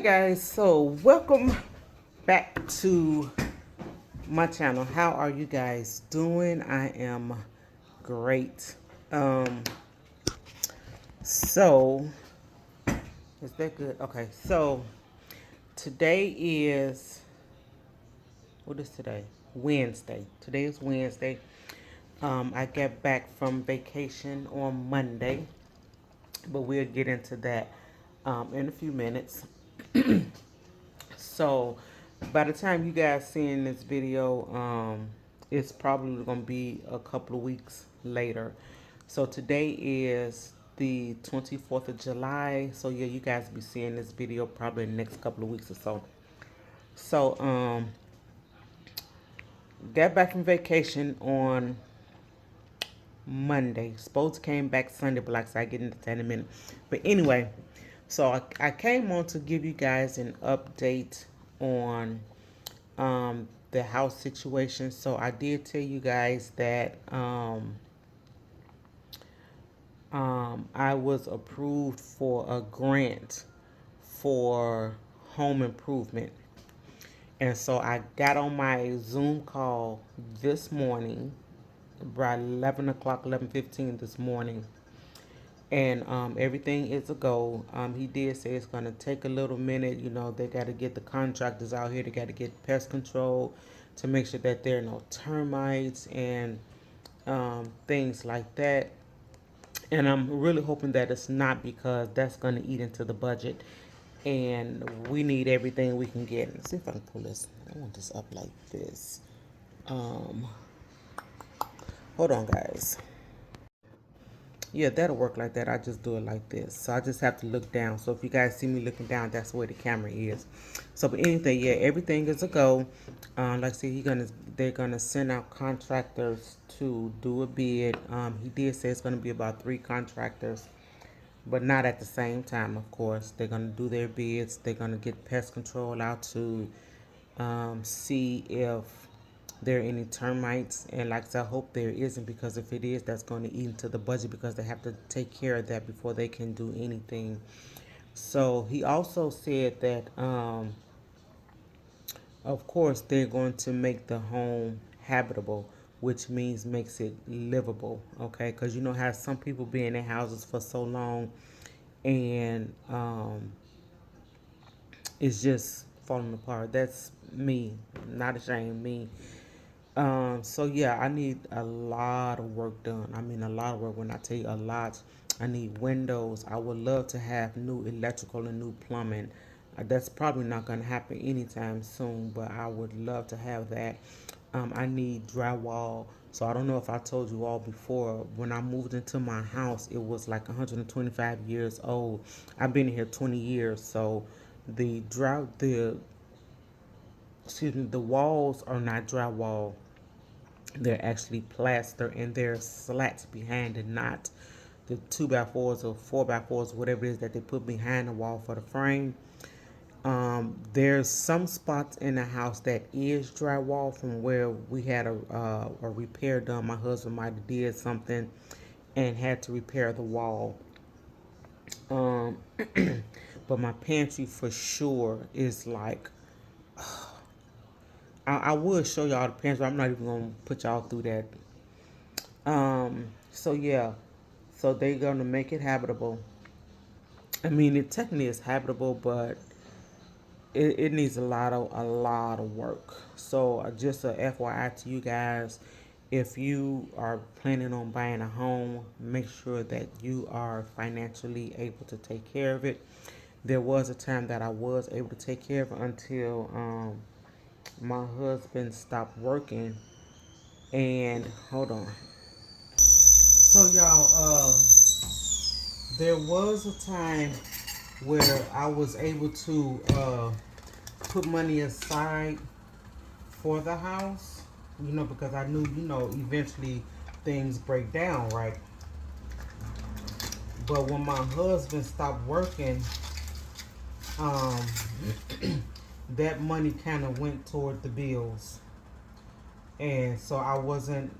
Hey guys, so welcome back to my channel. How are you guys doing? I am great. Um so is that good? Okay, so today is, what is today? Wednesday. Today is Wednesday. I got back from vacation on Monday, but we'll get into that in a few minutes. So by the time you guys seeing this video, it's probably gonna be a couple of weeks later. So today is the 24th of July. So yeah, you guys will be seeing this video probably in the next couple of weeks or so. So got back from vacation on Monday. Supposed came back Sunday, but like I said, I get into that in a minute. But anyway, so I came on to give you guys an update on the house situation. So I did tell you guys that I was approved for a grant for home improvement. And so I got on my Zoom call this morning, about 11 o'clock, 11:15 this morning. And everything is a go. He did say it's going to take a little minute. You know, they got to get the contractors out here. They got to get pest control to make sure that there are no termites and things like that. And I'm really hoping that it's not, because that's going to eat into the budget. And we need everything we can get. Let's see if I can pull this. I want this up like this. Um, Hold on, guys. Yeah, that'll work like that. I just do it like this. So I just have to look down. So if you guys see me looking down, that's where the camera is. So, but anything, yeah, everything is a go. Like I said, they're gonna send out contractors to do a bid. He did say it's gonna be about 3 contractors, but not at the same time, of course. They're gonna do their bids. They're gonna get pest control out to see if there are any termites. And like I said, I hope there isn't, because if it is, that's going to eat into the budget, because they have to take care of that before they can do anything. So he also said that of course they're going to make the home habitable, which means makes it livable. Okay, because you know how some people be in their houses for so long, and it's just falling apart. That's me, not ashamed, me. So yeah, I need a lot of work done. I mean, a lot of work. When I tell you a lot, I need windows. I would love to have new electrical and new plumbing. That's probably not going to happen anytime soon, but I would love to have that. I need drywall. So I don't know if I told you all before, when I moved into my house, it was like 125 years old. I've been here 20 years, so the excuse me, the walls are not drywall. They're actually plaster, and there's slats behind it, not the 2x4s or 4x4s, whatever it is that they put behind the wall for the frame. There's some spots in the house that is drywall from where we had a repair done. My husband might have did something and had to repair the wall. Um, but my pantry for sure is like, I would show y'all the pantry. I'm not even gonna put y'all through that. So yeah, so they're gonna make it habitable. I mean, it technically is habitable, but it needs a lot of work. So just a FYI to you guys, if you are planning on buying a home, make sure that you are financially able to take care of it. There was a time that I was able to take care of it until my husband stopped working. And hold on. So y'all, there was a time where I was able to put money aside for the house, because I knew, eventually things break down, right? But when my husband stopped working, um, that money kind of went toward the bills. And so I wasn't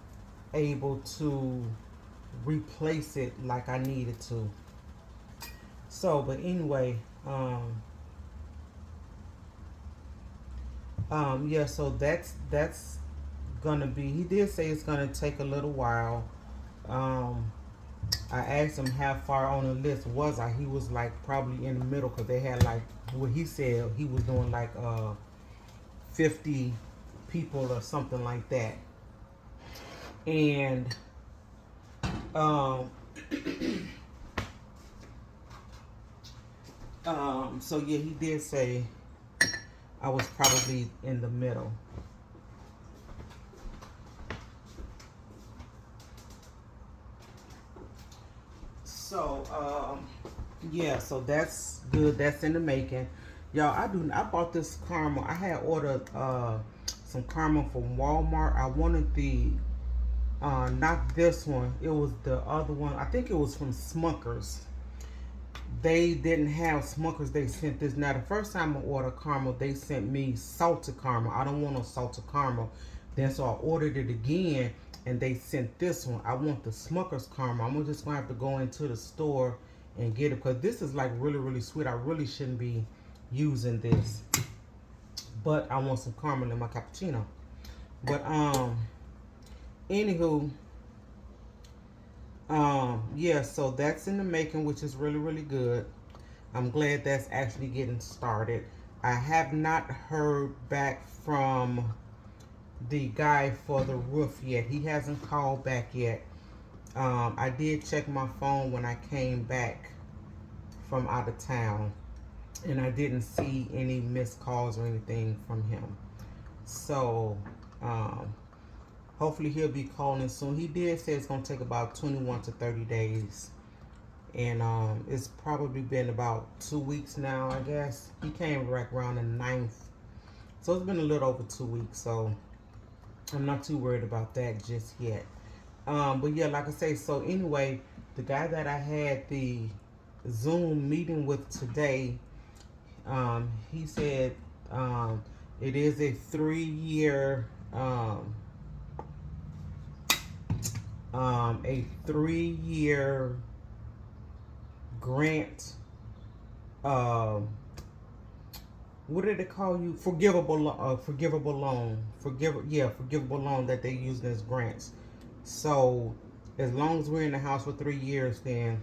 able to replace it like I needed to. So, but anyway, Yeah, so that's gonna be. He did say it's gonna take a little while. Um, I asked him how far on the list was I. He was like probably in the middle because they had like what he said he was doing like 50 people or something like that. And um, so yeah, he did say I was probably in the middle. So yeah, so that's good. That's in the making. Y'all, I bought this caramel. I had ordered some caramel from Walmart. I wanted the not this one. It was the other one. I think it was from Smuckers. They didn't have Smuckers. They sent this. Now the first time I ordered caramel, they sent me salted caramel. I don't want no salted caramel. Then so I ordered it again, and they sent this one. I want the Smuckers caramel. I'm just gonna have to go into the store and get it because this is like really really sweet. I really shouldn't be using this, but I want some caramel in my cappuccino. But anywho, yeah, so that's in the making, which is really, really good. I'm glad that's actually getting started. I have not heard back from the guy for the roof yet. He hasn't called back yet. I did check my phone when I came back from out of town, and I didn't see any missed calls or anything from him. So, um, hopefully he'll be calling soon. He did say it's gonna take about 21 to 30 days, and it's probably been about 2 weeks now. I guess he came back around the 9th, so it's been a little over 2 weeks. So I'm not too worried about that just yet. But yeah, like I say, so anyway, the guy that I had the Zoom meeting with today, he said it is a 3 year a 3 year grant. Um, what did they call you? Forgivable loan. Forgivable loan that they use as grants. So as long as we're in the house for 3 years, then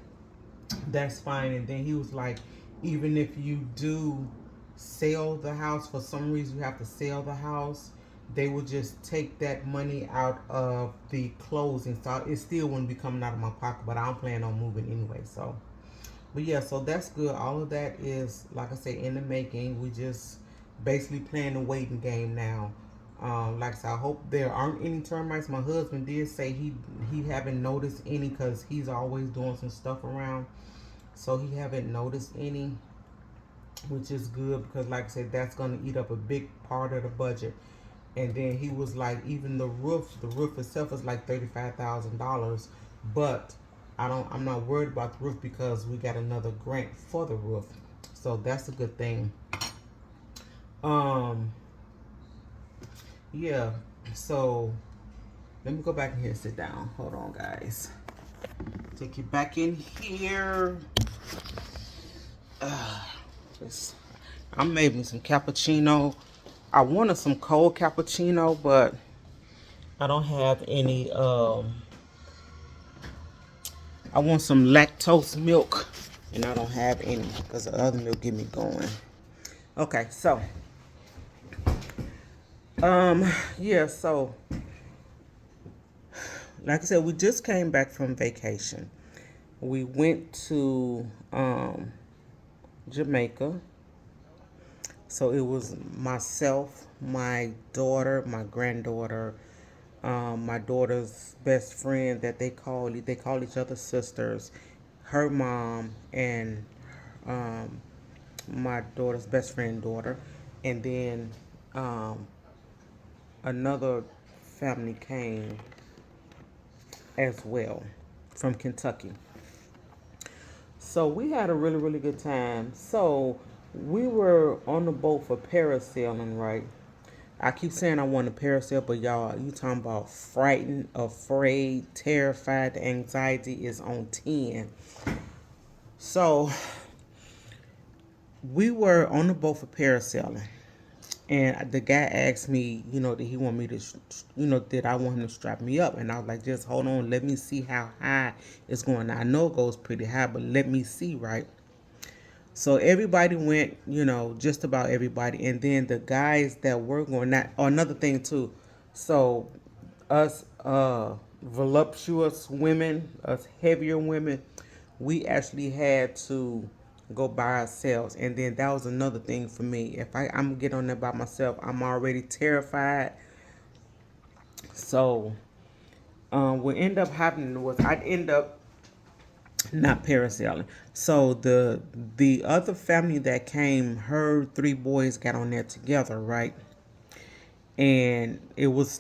that's fine. And then he was like, even if you do sell the house for some reason, you have to sell the house. They will just take that money out of the closing, so it still wouldn't be coming out of my pocket. But I don't plan on moving anyway, so. But yeah, so that's good. All of that is, like I say, in the making. We just basically playing the waiting game now. Like I said, I hope there aren't any termites. My husband did say he haven't noticed any because he's always doing some stuff around, so he haven't noticed any, which is good because, like I said, that's gonna eat up a big part of the budget. And then he was like, even the roof itself is like $35,000, but I'm not worried about the roof because we got another grant for the roof, so that's a good thing. Um, yeah. So let me go back in here and sit down. Hold on, guys. Take you back in here. Uh, just I made me some cappuccino. I wanted some cold cappuccino, but I don't have any. I want some lactose milk, and I don't have any because the other milk get me going. Okay, so yeah, so like I said, we just came back from vacation. We went to Jamaica. So it was myself, my daughter, my granddaughter, my daughter's best friend that they call each other sisters, her mom, and um, my daughter's best friend daughter, and then um, another family came as well from Kentucky. So we had a really really good time. So we were on the boat for parasailing, right? I keep saying I want a parasail, but y'all, you talking about frightened, afraid, terrified. The anxiety is on 10. So we were on the boat for parasailing. And the guy asked me, did he want me to, did I want him to strap me up? And I was like, just hold on, let me see how high it's going. Now, I know it goes pretty high, but let me see, right? So everybody went, just about everybody. And then the guys that were going, that, oh, another thing too. So us voluptuous women, us heavier women, we actually had to go by ourselves. And then that was another thing for me. If I'm gonna get on there by myself, I'm already terrified. So what ended up happening was I'd end up not parasailing. So the other family that came, her three boys got on there together, right? And it was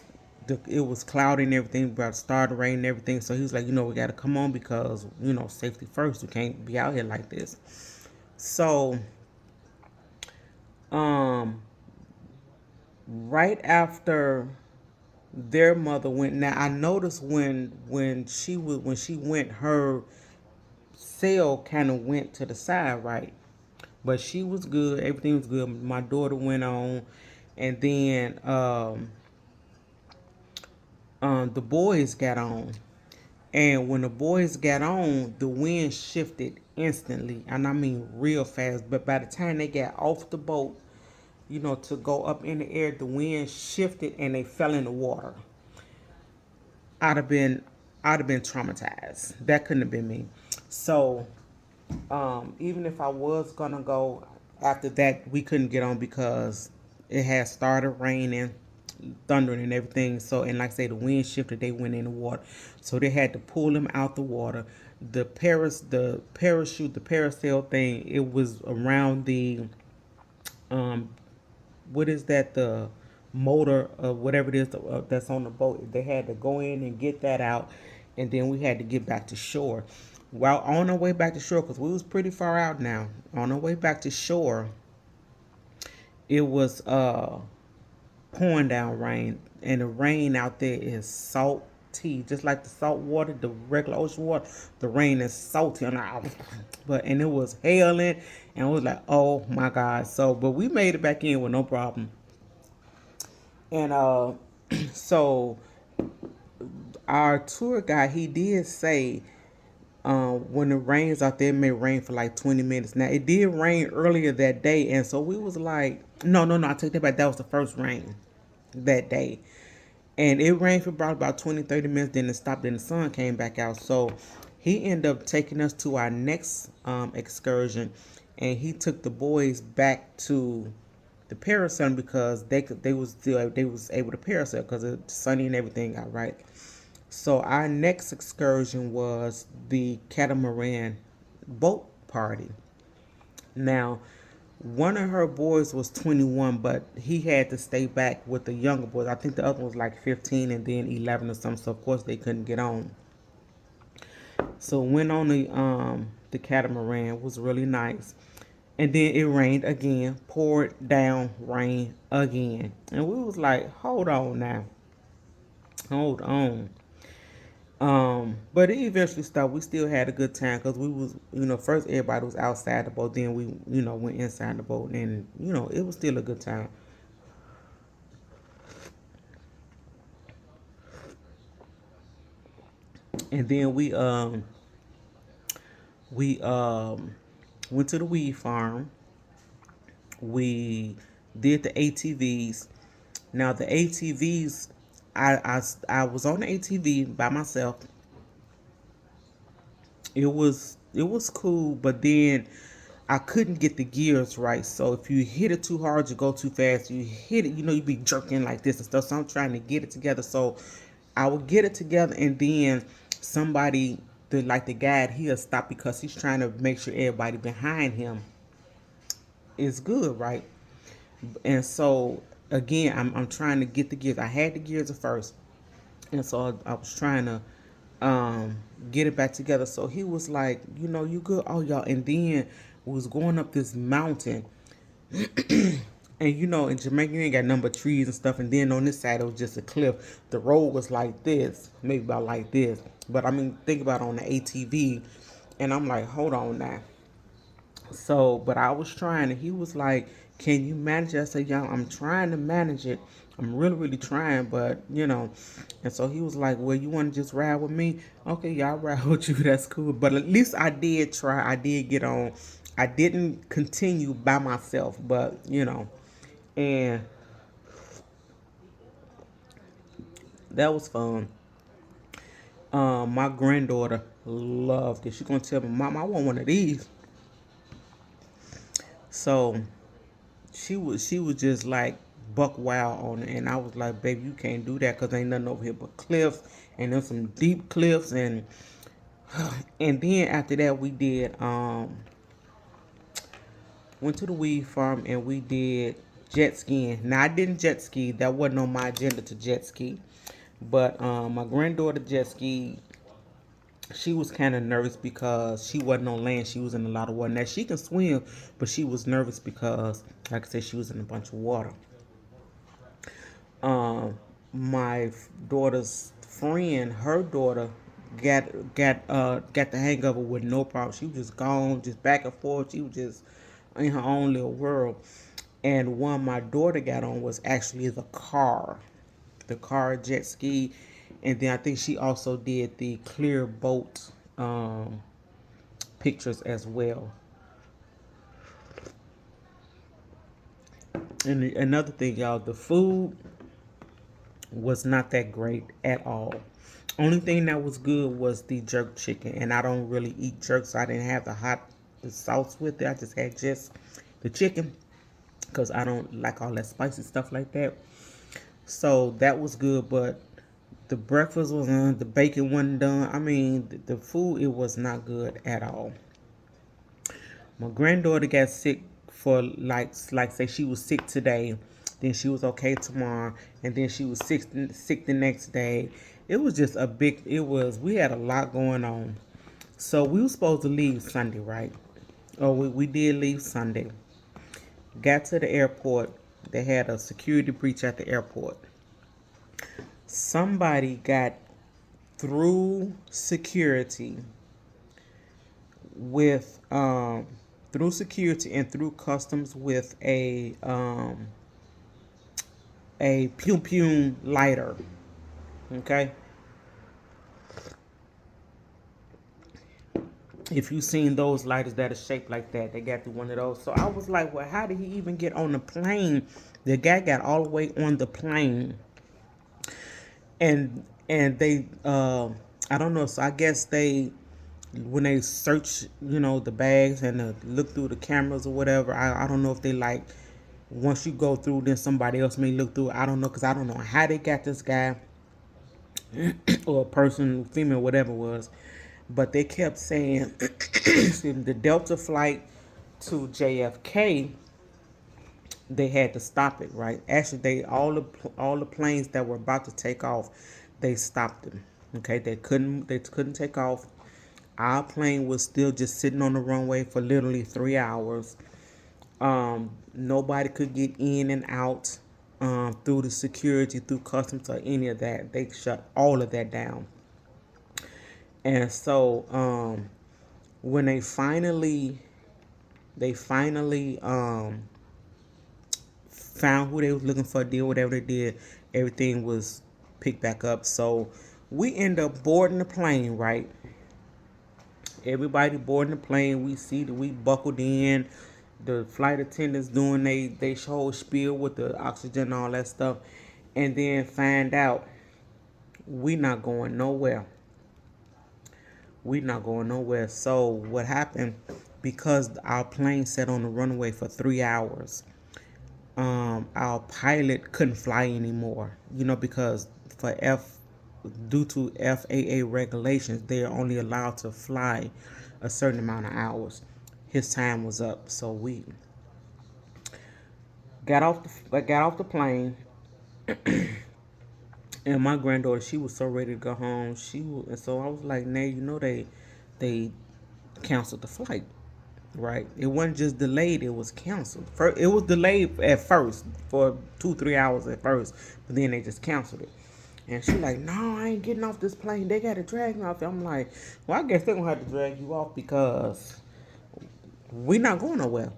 cloudy and everything, about to start to rain and everything. So he was like, we got to come on because safety first. We can't be out here like this. So um, right after their mother went, now I noticed when she went, her sail kind of went to the side, right? But she was good. Everything was good. My daughter went on, and then the boys got on. And when the boys got on, the wind shifted instantly, and I mean real fast. But by the time they got off the boat, to go up in the air, the wind shifted and they fell in the water. I'd have been, I'd have been traumatized. That couldn't have been me. So even if I was gonna go after that, we couldn't get on because it had started raining, thundering, and everything. So, and like I say, the wind shifted, they went in the water, so they had to pull them out the water. The parachute, the parasail thing, it was around the um, what is that, the motor of whatever it is that's on the boat. They had to go in and get that out, and then we had to get back to shore. While on our way back to shore, because we was pretty far out now, on our way back to shore, it was pouring down rain, and the rain out there is salty, just like the salt water, the regular ocean water. The rain is salty, and it was hailing, and it was like, oh my god. So, but we made it back in with no problem. And so our tour guide, he did say, when it rains out there, it may rain for like 20 minutes. Now it did rain earlier that day, and so we was like, no, no, no, I take that back. That was the first rain that day. And it rained for about 20, 30 minutes, then it stopped, then the sun came back out. So he ended up taking us to our next excursion, and he took the boys back to the parasail because they was able to parasail because it's sunny and everything got right. So our next excursion was the catamaran boat party. Now, one of her boys was 21, but he had to stay back with the younger boys. I think the other one was like 15 and then 11 or something. So of course they couldn't get on. So went on the catamaran. It was really nice. And then it rained again, poured down rain again. And we was like, hold on now. Hold on. But it eventually stopped. We still had a good time because we was, first everybody was outside the boat, then we, went inside the boat, and it was still a good time. And then we went to the weed farm. We did the ATVs. Now the ATVs, I was on the ATV by myself. It was cool, but then I couldn't get the gears right. So if you hit it too hard, you go too fast. You hit it, you be jerking like this and stuff. So I'm trying to get it together. So I would get it together, and then somebody, the guide, he'll stop because he's trying to make sure everybody behind him is good, right? And so again, I'm trying to get the gears. I had the gears at first, and so I was trying to get it back together. So he was like, you good? Oh, y'all. And then we was going up this mountain, and in Jamaica you ain't got number trees and stuff. And then on this side it was just a cliff. The road was like this, maybe about like this. But I mean, think about on the ATV, and I'm like, hold on now. So, but I was trying, and he was like, can you manage it? I said, y'all, I'm trying to manage it. I'm really, really trying, but And so he was like, well, you want to just ride with me? Okay, y'all ride with you. That's cool. But at least I did try. I did get on. I didn't continue by myself, but and that was fun. My granddaughter loved it. She gonna tell me, Mom, I want one of these. So she was just like buck wild on it, and I was like, baby, you can't do that because ain't nothing over here but cliffs, and then some deep cliffs, and then after that we did went to the weed farm and we did jet skiing. Now I didn't jet ski. That wasn't on my agenda to jet ski, but my granddaughter jet ski. She was kind of nervous because she wasn't on land. She was in a lot of water. Now she can swim, but she was nervous because, like I said, she was in a bunch of water. um my daughter's friend, her daughter got the hang of it with no problem. She was just gone, just back and forth. She was just in her own little world. And one my daughter got on was actually the car jet ski, and then I think she also did the clear boat pictures as well. And another thing, y'all, the food was not that great at all. Only thing that was good was the jerk chicken, and I don't really eat jerk, so I didn't have the sauce with it. I just had just the chicken because I don't like all that spicy stuff like that. So that was good, but the breakfast was on, the bacon wasn't done. I mean, the food, it was not good at all. My granddaughter got sick for like say she was sick today, then she was okay tomorrow, and then she was sick the next day. It was just a big. It was we had a lot going on. So we were supposed to leave Sunday, right? Oh, we did leave Sunday. Got to the airport. They had a security breach at the airport. Somebody got through security with through security and through customs with a pew pew lighter. Okay, if you seen those lighters that are shaped like that, they got through one of those. So I was like, well, how did he even get on the plane? The guy got all the way on the plane, and they I don't know. So I guess they when they search, the bags and look through the cameras or whatever. I don't know if they like once you go through, then somebody else may look through. I don't know because I don't know how they got this guy or a person, female, whatever it was. But they kept saying the Delta flight to JFK, they had to stop it. Right? Actually, they all the planes that were about to take off, they stopped them. Okay, they couldn't take off. Our plane was still just sitting on the runway for literally 3 hours. Nobody could get in and out through the security, through customs, or any of that. They shut all of that down. And so when they finally found who they was looking for, did whatever they did, everything was picked back up. So we end up boarding the plane, right? Everybody boarding the plane. We see that we buckled in. The flight attendants doing they whole spiel with the oxygen and all that stuff, and then find out we not going nowhere. We not going nowhere. So what happened? Because our plane sat on the runway for 3 hours, our pilot couldn't fly anymore. Because for due to FAA regulations, they are only allowed to fly a certain amount of hours. His time was up, so we got off the plane, and my granddaughter, she was so ready to go home. And so I was like, "Nay, they canceled the flight, right? It wasn't just delayed; it was canceled. It was delayed at first for 2-3 hours at first, but then they just canceled it." And she like, "No, I ain't getting off this plane. They got to drag me off." I'm like, "Well, I guess they're gonna have to drag you off because we not going nowhere."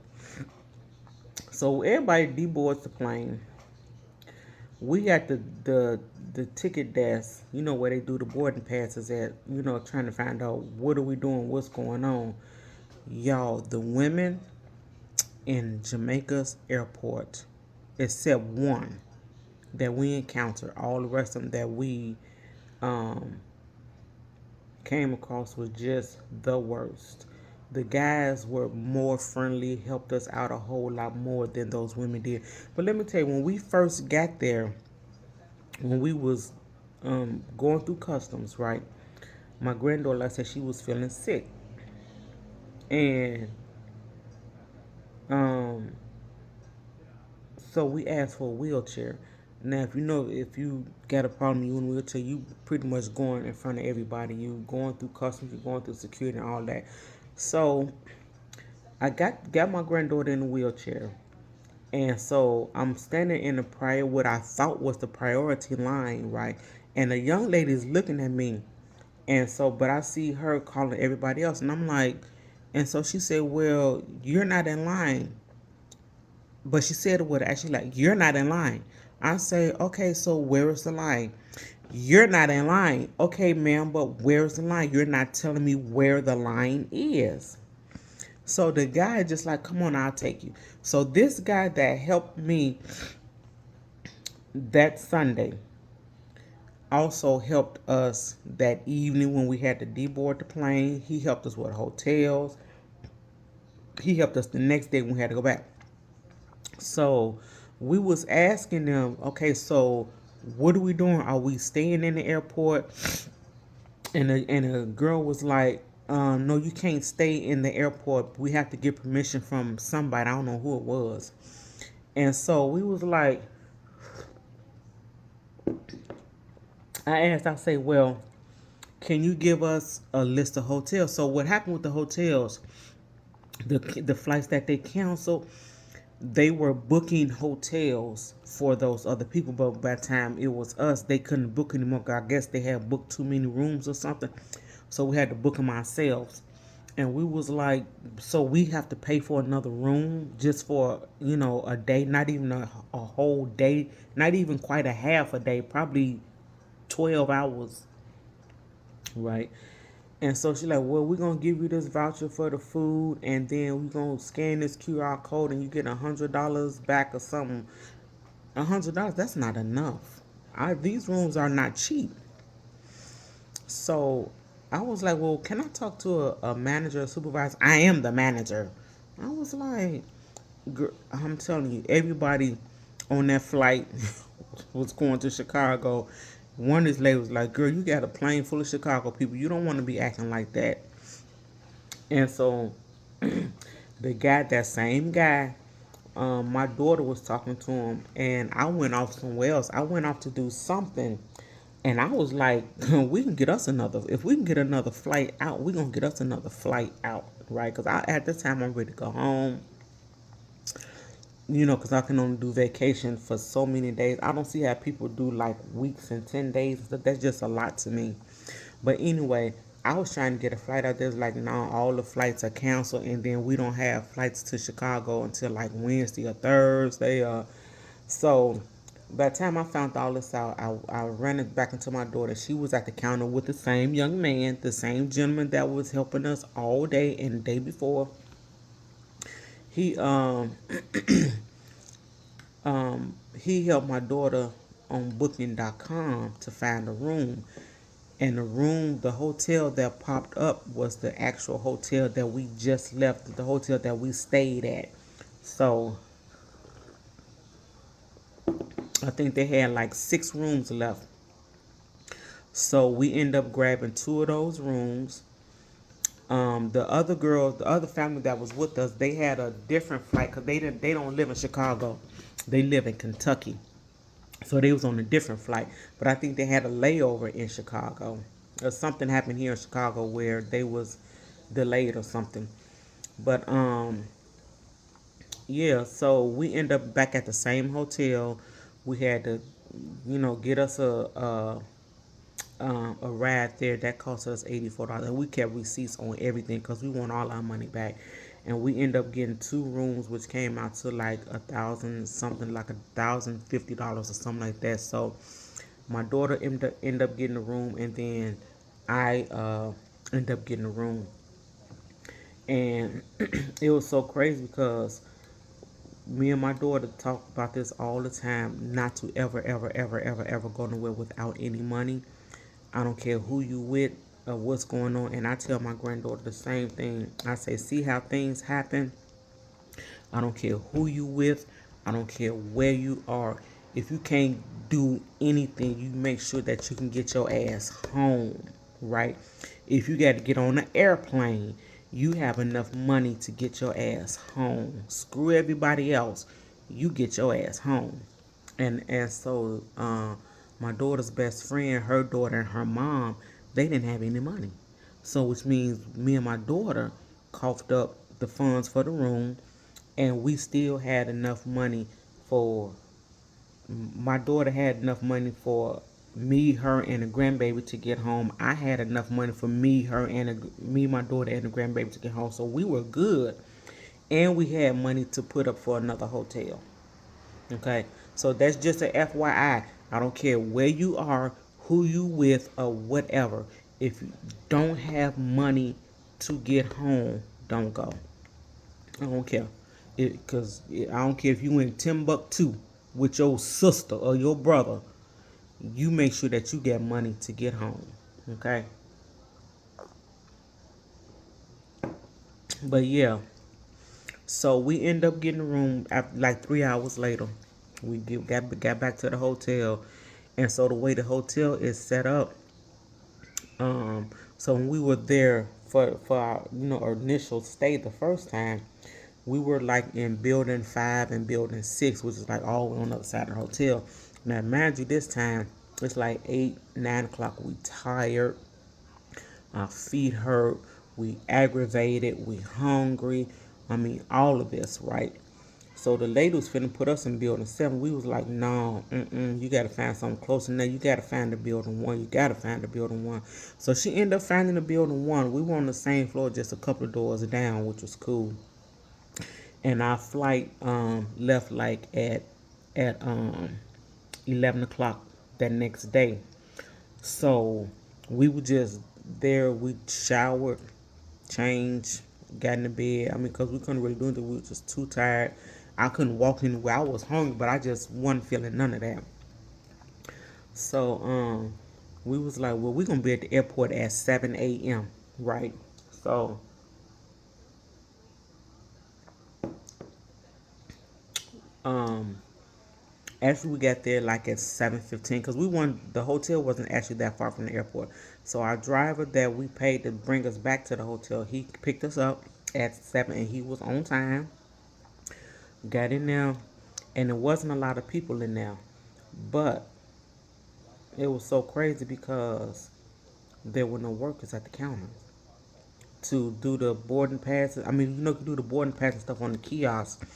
So everybody deboards the plane. We at the ticket desk, where they do the boarding passes at, trying to find out what are we doing, what's going on. Y'all, the women in Jamaica's airport, except one that we encountered, all the rest of them that we um, came across was just the worst. The guys were more friendly, helped us out a whole lot more than those women did. But let me tell you, when we first got there, when we was going through customs, right? My granddaughter, like I said, she was feeling sick, and um, so we asked for a wheelchair. Now, if you got a problem, you in a wheelchair, you pretty much going in front of everybody. You going through customs, you going through security and all that. So I got my granddaughter in a wheelchair, and so I'm standing in the what I thought was the priority line, right? And the young lady is looking at me, and so but I see her calling everybody else, and I'm like, and so she said, "Well, you're not in line." But she said it with actually like, "You're not in line." I say, "Okay, so where is the line?" "You're not in line." "Okay, ma'am, but where's the line? You're not telling me where the line is." So the guy just like, "Come on, I'll take you." So this guy that helped me that Sunday also helped us that evening when we had to deboard the plane. He helped us with hotels. He helped us the next day when we had to go back. So we was asking them, okay, so what are we doing? Are we staying in the airport? And the girl was like, no, you can't stay in the airport. We have to get permission from somebody. I don't know who it was. And so we was like, I say, well, can you give us a list of hotels? So what happened with the hotels? The flights that they canceled, they were booking hotels for those other people, but by the time it was us, they couldn't book anymore. I guess they had booked too many rooms or something, so we had to book them ourselves. And we was like, so we have to pay for another room just for a day, not even a whole day, not even quite a half a day, probably 12 hours, right? And so she's like, well, we're gonna give you this voucher for the food, and then we're gonna scan this QR code, and you get $100 back or something. $100, that's not enough. These rooms are not cheap. So I was like, well, can I talk to a manager, a supervisor? I am the manager. I was like, I'm telling you, everybody on that flight was going to Chicago. One of these ladies was like, girl, you got a plane full of Chicago people. You don't want to be acting like that. And so that same guy, my daughter was talking to him, and I went off somewhere else. I went off to do something, and I was like, we can get us another. If we can get another flight out, we gonna get us another flight out, right? Because at this time I'm ready to go home. Because I can only do vacation for so many days. I don't see how people do like weeks and 10 days. That's just a lot to me. But anyway, I was trying to get a flight out there. It's like, no, all the flights are canceled, and then we don't have flights to Chicago until like Wednesday or Thursday. So by the time I found all this out, I ran it back into my daughter. She was at the counter with the same young man, the same gentleman that was helping us all day and the day before. He he helped my daughter on booking.com to find a room. And the hotel that popped up was the actual hotel that we just left, the hotel that we stayed at. So I think they had like 6 rooms left. So we end up grabbing 2 of those rooms. The other family that was with us, they had a different flight because they don't live in Chicago, they live in Kentucky. So they was on a different flight, but I think they had a layover in Chicago. Or something happened here in Chicago where they was delayed or something. But yeah, so we end up back at the same hotel. We had to, get us a ride there that cost us $84. And we kept receipts on everything because we want all our money back. and we end up getting two rooms, which came out to like something like $1,050 or something like that. So my daughter end up getting a room, and then I end up getting a room, and it was so crazy because me and my daughter talk about this all the time, not to ever go nowhere without any money. I don't care who you with or what's going on. And I tell my granddaughter the same thing. I say, see how things happen. I don't care who you with. I don't care where you are. If you can't do anything, you make sure that you can get your ass home, right? If you got to get on an airplane, you have enough money to get your ass home. Screw everybody else. You get your ass home. And so my daughter's best friend, her daughter and her mom, they didn't have any money. So which means me and my daughter coughed up the funds for the room, and we still had enough money for my daughter had enough money for me, her, and the grandbaby to get home. I had enough money for me, her, and me, my daughter, and the grandbaby to get home. So we were good, and we had money to put up for another hotel. Okay, so that's just a FYI. I don't care where you are, who you with, or whatever. If you don't have money to get home, don't go. I don't care. Cause I don't care if you in Timbuktu with your sister or your brother. You make sure that you get money to get home. Okay. But yeah, so we end up getting a room after like 3 hours later. Got back to the hotel, and so the way the hotel is set up, so when we were there for our our initial stay the first time, we were like in building 5 and building 6, which is like all the way on the other side of the hotel. Now, mind you, this time it's like 8, 9 o'clock. We tired, our feet hurt, we aggravated, we hungry. I mean, all of this, right? So the lady was finna put us in building 7. We was like, no, you gotta find something closer than that. You gotta find the building 1. You gotta find the building 1. So she ended up finding the building 1. We were on the same floor, just a couple of doors down, which was cool. And our flight left like at 11 o'clock that next day. So we were just there. We showered, changed, got in the bed. I mean, because we couldn't really do anything. We were just too tired. I couldn't walk anywhere. I was hungry, but I just wasn't feeling none of that. So we was like, well, we're gonna be at the airport at 7 a.m. Right? So um actually, we got there like at 7:15 because we want the hotel wasn't actually that far from the airport. So our driver that we paid to bring us back to the hotel, he picked us up at 7, and he was on time. Got in there, and there wasn't a lot of people in there, but it was so crazy because there were no workers at the counter to do the boarding passes. I mean, you can do the boarding pass and stuff on the kiosk,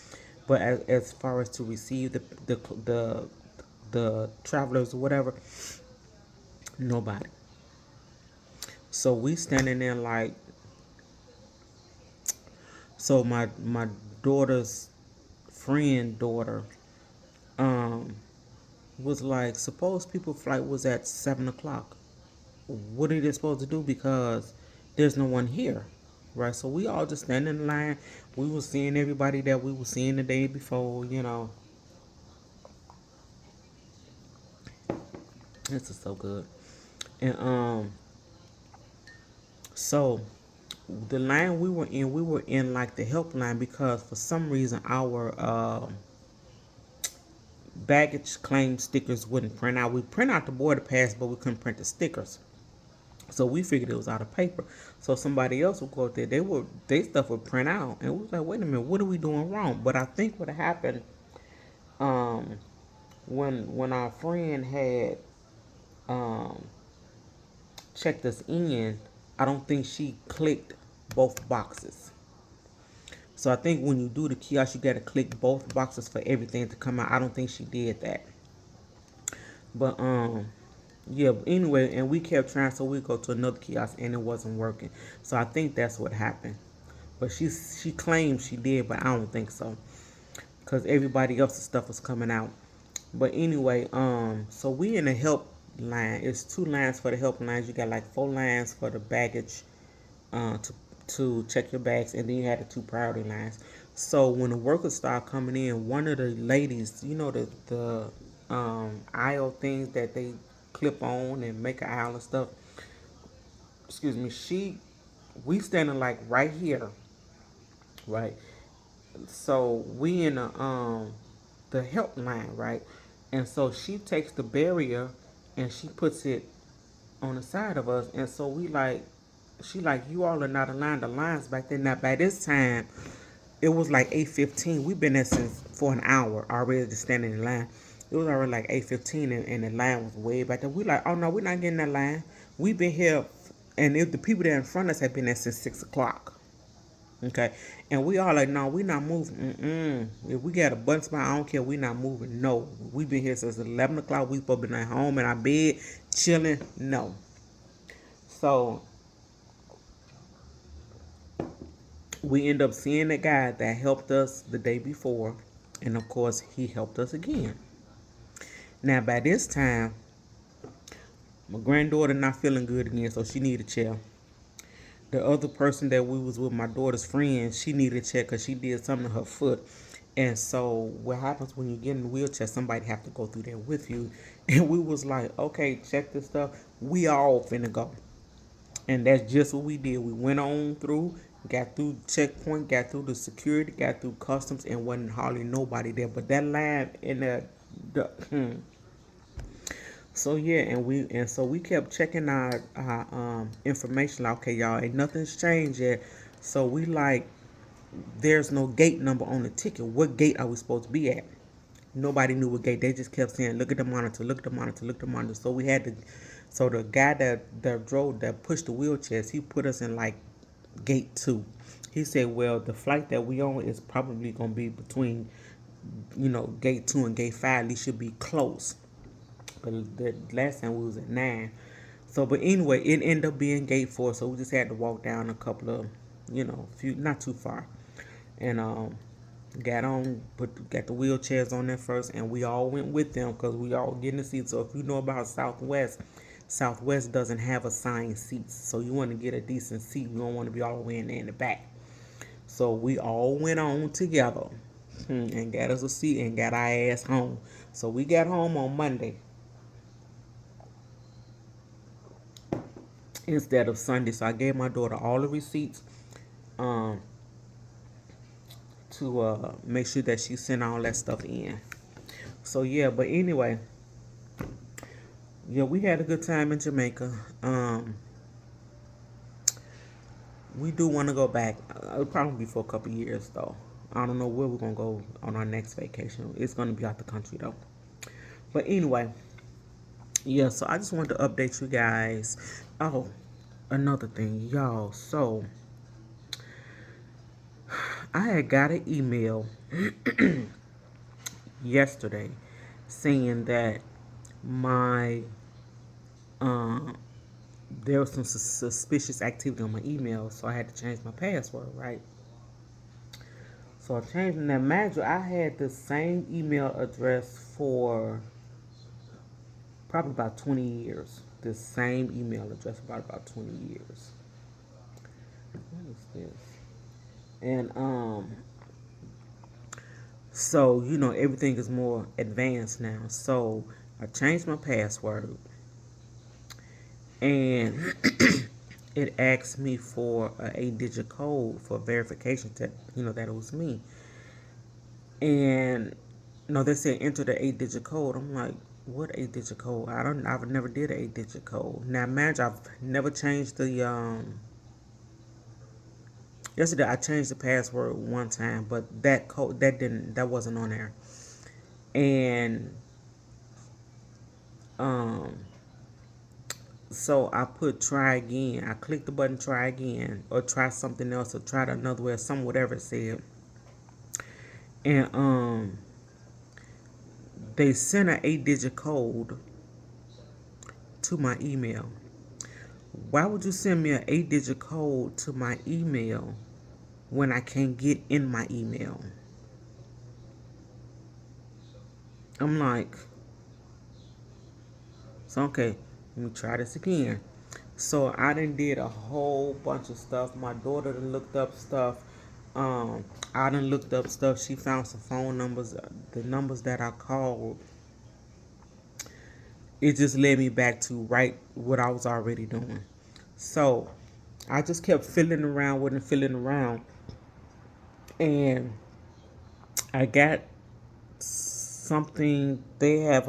but as far as to receive the travelers or whatever, nobody. So we standing there like, so my daughter's friend daughter um was like, suppose people flight was at 7 o'clock. What are they supposed to do? Because there's no one here, right? So we all just standing in line. We were seeing everybody that we were seeing the day before. This is so good. And so the line we were in like the helpline because for some reason our baggage claim stickers wouldn't print out. We print out the border pass, but we couldn't print the stickers. So we figured it was out of paper. So somebody else would go out there. They stuff would print out, and we was like, wait a minute, what are we doing wrong? But I think what happened um, when our friend had um, checked us in, I don't think she clicked both boxes. So I think when you do the kiosk, you got to click both boxes for everything to come out. I don't think she did that. But yeah. But anyway, and we kept trying, so we go to another kiosk and it wasn't working. So I think that's what happened. but she claims she did, but I don't think so, because everybody else's stuff was coming out. But anyway, so we in the help line. It's two lines for the help lines. You got like four lines for the baggage, to check your bags, and then you had the two priority lines. So when the workers start coming in, one of the ladies, you know, the aisle things that they clip on and make an aisle and stuff. Excuse me. We standing like right here, right? So we in the help line, right? And so she takes the barrier and she puts it on the side of us, and so she like, you all are not aligned. The lines back then. Now by this time, it was like 8:15. We've been there since for an hour already, just standing in line. It was already like 8:15, and the line was way back there. We like, oh no, we're not getting that line. We've been here, and if the people that in front of us have been there since 6 o'clock. Okay, and we all like, no, we not moving. If we got a button spot, I don't care. We not moving. No, we been here since 11 o'clock. We supposed to be at home in our bed, chilling. No. So we end up seeing the guy that helped us the day before, and of course he helped us again. Now by this time, my granddaughter not feeling good again, so she need a chair. The other person that we was with, my daughter's friend, she needed a chair because she did something to her foot. And so what happens when you get in the wheelchair, somebody have to go through there with you. And we was like, okay, check this stuff. We all finna go. And that's just what we did. We went on through, got through checkpoint, got through the security, got through customs, and wasn't hardly nobody there. But that line in the so yeah, and so we kept checking our information. Like, okay, y'all, ain't nothing's changed yet. So we like, there's no gate number on the ticket. What gate are we supposed to be at? Nobody knew what gate. They just kept saying, look at the monitor, look at the monitor, look at the monitor. So we had to. So the guy that pushed the wheelchairs, he put us in like gate 2. He said, well, the flight that we on is probably gonna be between, gate 2 and gate 5. These should be close. But the last time we was at 9. So, but anyway, it ended up being gate 4. So we just had to walk down a couple of, few, not too far, and got the wheelchairs on there first, and we all went with them because we all getting a seat. So if you know about Southwest doesn't have assigned seats, so you want to get a decent seat. You don't want to be all the way in there in the back. So we all went on together, and got us a seat and got our ass home. So we got home on Monday instead of Sunday. So I gave my daughter all the receipts, um, to make sure that she sent all that stuff in. So yeah, but anyway, yeah, we had a good time in Jamaica. We do want to go back. It'll probably be for a couple years though. I don't know where we're gonna go on our next vacation. It's gonna be out the country though. But anyway, yeah. So I just wanted to update you guys. Oh, another thing, y'all. So I had got an email yesterday saying that my there was some suspicious activity on my email, so I had to change my password, right? So I changed it. Now, imagine I had the same email address for probably about 20 years. The same email address for about 20 years. What is this? And so everything is more advanced now. So I changed my password, and it asked me for a 8-digit code for verification that that it was me. And no, they said enter the 8-digit code. I'm like, what 8-digit code? I've never did an 8-digit code. Now imagine I've never changed the yesterday I changed the password one time, but that code that wasn't on there. And so I put try again. I clicked the button try again, or try something else, or try it another way, or some whatever it said. And they sent an 8-digit code to my email. Why would you send me an 8-digit code to my email when I can't get in my email. I'm like, so okay, let me try this again. So I done did a whole bunch of stuff. My daughter done looked up stuff. I done looked up stuff. She found some phone numbers. The numbers that I called, it just led me back to right what I was already doing. So I just kept fiddling around with it, fiddling around, and I got something. They have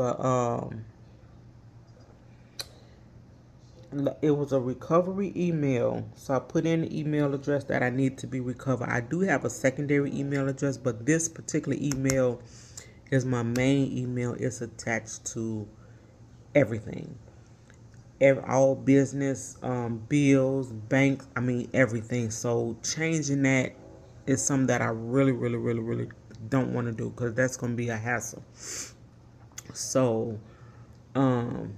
it was a recovery email. So I put in the email address that I need to be recovered. I do have a secondary email address, but this particular email is my main email. It's attached to everything. All business, bills, banks, I mean everything. So changing that is something that I really, really, really, really don't want to do because that's going to be a hassle. So, um,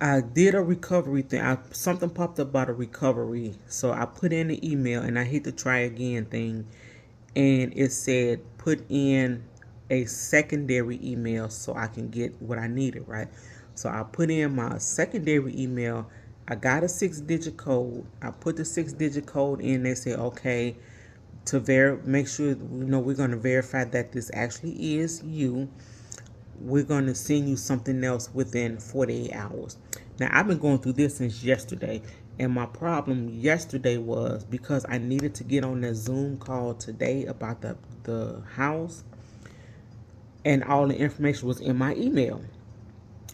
I did a recovery thing. Something popped up about a recovery, so I put in the email and I hit the try again thing, and it said put in a secondary email so I can get what I needed. Right, so I put in my secondary email. I got a 6-digit code. I put the 6-digit code in. They said okay to make sure we're going to verify that this actually is you. We're going to send you something else within 48 hours. Now, I've been going through this since yesterday, and my problem yesterday was because I needed to get on that Zoom call today about the house, and all the information was in my email.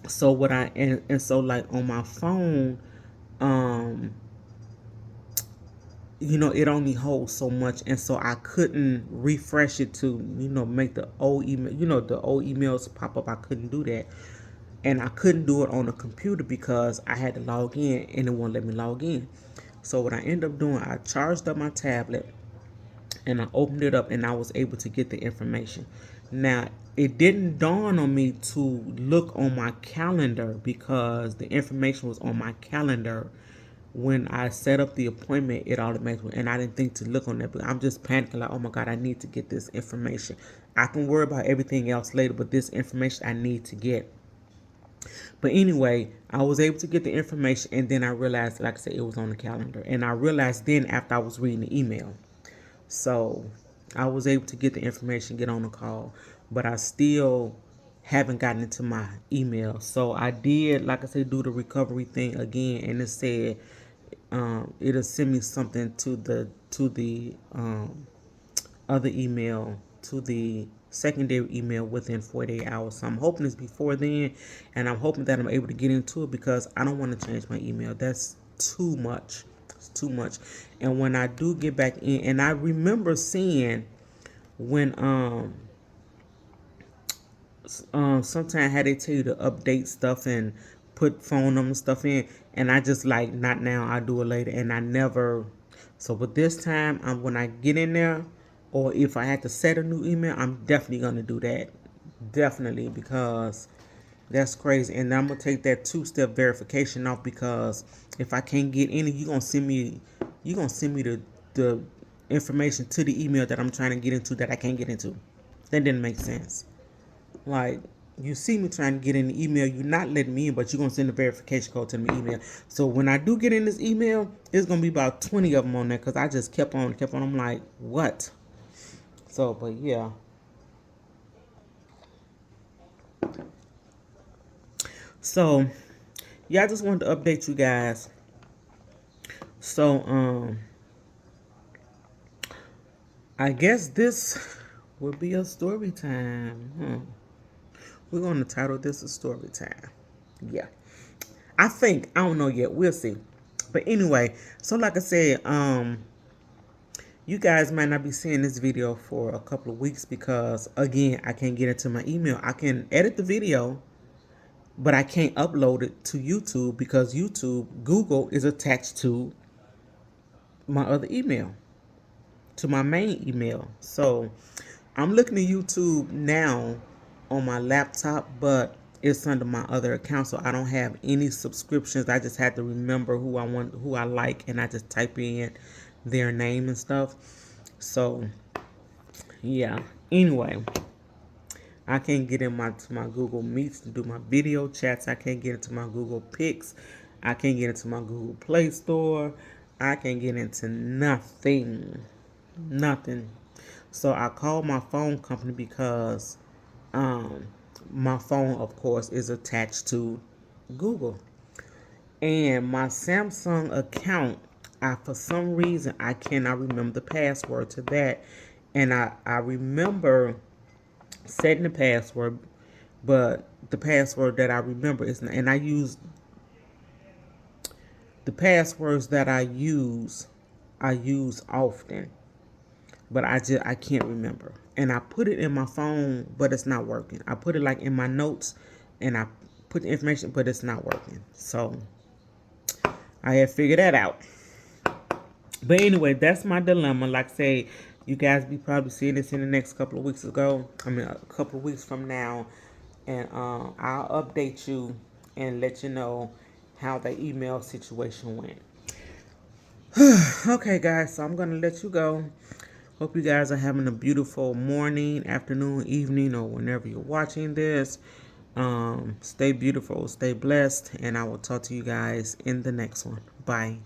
So what and so like on my phone, um, it only holds so much, and so I couldn't refresh it to make the old email, the old emails pop up. I couldn't do that, and I couldn't do it on the computer because I had to log in and it won't let me log in. So what I ended up doing, I charged up my tablet and I opened it up and I was able to get the information. Now, it didn't dawn on me to look on my calendar because the information was on my calendar. When I set up the appointment, it automatically, and I didn't think to look on that, but I'm just panicking like, oh my God, I need to get this information. I can worry about everything else later, but this information I need to get. But anyway, I was able to get the information, and then I realized, like I said, it was on the calendar. And I realized then after I was reading the email. So I was able to get the information, get on the call, but I still haven't gotten into my email. So I did, like I said, do the recovery thing again, and it said it'll send me something to the other email, to the secondary email within 48 hours. So I'm hoping it's before then, and I'm hoping that I'm able to get into it because I don't want to change my email. That's too much. It's too much. And when I do get back in, and I remember seeing when sometimes how they tell you to update stuff and put phone number stuff in, and I just like not now, I do it later, and I never. So but this time, when I get in there, or if I had to set a new email, I'm definitely gonna do that, definitely, because that's crazy. And I'm gonna take that 2-step verification off because if I can't get any, you gonna send me the information to the email that I'm trying to get into that I can't get into. That didn't make sense. Like, you see me trying to get in the email, you're not letting me in, but you're gonna send the verification code to my email. So when I do get in this email, it's gonna be about 20 of them on there because I just kept on. I'm like, what? So, but yeah. So, yeah, I just wanted to update you guys. So, I guess this will be a story time. We're gonna title this a story time. Yeah. I don't know yet. We'll see. But anyway, so like I said, you guys might not be seeing this video for a couple of weeks because again, I can't get into my email. I can edit the video, but I can't upload it to YouTube because Google is attached to my other email, to my main email. So I'm looking at YouTube now on my laptop, but it's under my other account, so I don't have any subscriptions. I just had to remember who I like, and I just type in their name and stuff. So yeah. Anyway, I can't get to my Google Meets to do my video chats. I can't get into my Google Pics. I can't get into my Google Play Store. I can't get into nothing. Nothing. So I called my phone company because um, my phone, of course, is attached to Google. And my Samsung account, for some reason, I cannot remember the password to that. And I remember setting the password, but the password that I remember is not, and I use the passwords that I use often, but I can't remember. And I put it in my phone, but it's not working. I put it like in my notes, and I put the information, but it's not working. So I had figured that out. But anyway, that's my dilemma. Like I say, you guys be probably seeing this in the next couple of weeks a couple of weeks from now, and I'll update you and let you know how the email situation went. Okay, guys, so I'm gonna let you go. Hope you guys are having a beautiful morning, afternoon, evening, or whenever you're watching this. Stay beautiful, stay blessed, and I will talk to you guys in the next one. Bye.